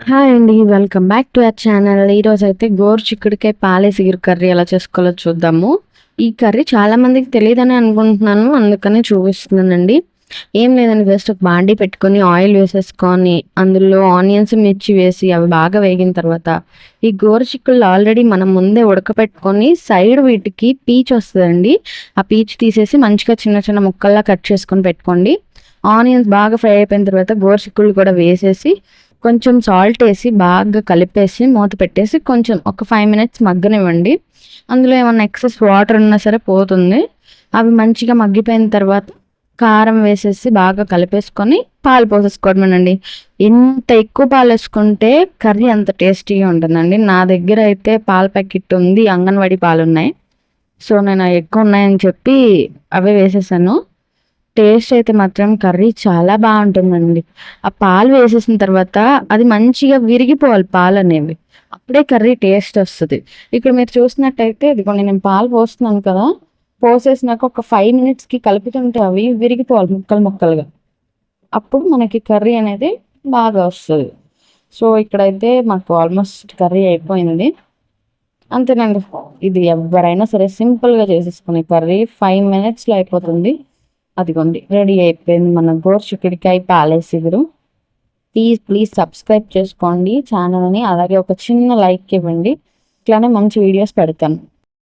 Hi అండి. Welcome back to our channel. ఈరోజైతే గోరుచిక్కుడుకాయ పాలేసిగురు curry ఎలా చేసుకోవాలో చూద్దాము. ఈ కర్రీ చాలా మందికి తెలియదని అనుకుంటున్నాను. అందుకనే చూపిస్తున్నానండి. ఏం లేదండి, జస్ట్ ఒక బాండీ పెట్టుకొని ఆయిల్ వేసేసుకొని అందులో ఆనియన్స్, మిర్చి వేసి అవి బాగా వేగిన తర్వాత ఈ గోరుచిక్కుళ్ళు ఆల్రెడీ మనం ముందే ఉడకపెట్టుకొని సైడ్ వీటికి పీచు వస్తుందండి. ఆ పీచు తీసేసి మంచిగా చిన్న చిన్న ముక్కల్లా కట్ చేసుకొని పెట్టుకోండి. ఆనియన్స్ బాగా ఫ్రై అయిపోయిన తర్వాత గోరుచిక్కుళ్ళు కూడా వేసేసి కొంచెం సాల్ట్ వేసి బాగా కలిపేసి మూత పెట్టేసి కొంచెం ఒక 5 మినిట్స్ మగ్గనివ్వండి. అందులో ఏమన్నా ఎక్సెస్ వాటర్ ఉన్నా సరే పోతుంది. అవి మంచిగా మగ్గిపోయిన తర్వాత కారం వేసేసి బాగా కలిపేసుకొని పాలు పోసేసుకోవడమేనండి. ఎంత ఎక్కువ పాలు వేసుకుంటే కర్రీ అంత టేస్టీగా ఉంటుందండి. నా దగ్గర అయితే పాల ప్యాకెట్ ఉంది, అంగన్వాడీ పాలు ఉన్నాయి. సో నేను ఎక్కువ ఉన్నాయని చెప్పి అవే వేసేసాను. టేస్ట్ అయితే మాత్రం కర్రీ చాలా బాగుంటుందండి. ఆ పాలు వేసేసిన తర్వాత అది మంచిగా విరిగిపోవాలి పాలు అనేవి, అప్పుడే కర్రీ టేస్ట్ వస్తుంది. ఇక్కడ మీరు చూసినట్టయితే ఇదిగోండి, నేను పాలు పోస్తున్నాను కదా, పోసేసినాక ఒక 5 మినిట్స్కి కలుపుతుంటే అవి విరిగిపోవాలి ముక్కలు ముక్కలుగా. అప్పుడు మనకి కర్రీ అనేది బాగా వస్తుంది. సో ఇక్కడైతే మాకు ఆల్మోస్ట్ కర్రీ అయిపోయింది. అంతేనండి, ఇది ఎవరైనా సరే సింపుల్గా చేసేసుకునే కర్రీ 5 మినిట్స్లో అయిపోతుంది. అదిగోండి, రెడీ అయిపోయింది మన గోరుచిక్కుడుకాయ పాలేసిగురు. ప్లీజ్ సబ్స్క్రైబ్ చేసుకోండి ఛానల్ని, అలాగే ఒక చిన్న లైక్ ఇవ్వండి. ఇట్లానే మంచి వీడియోస్ పెడతాను.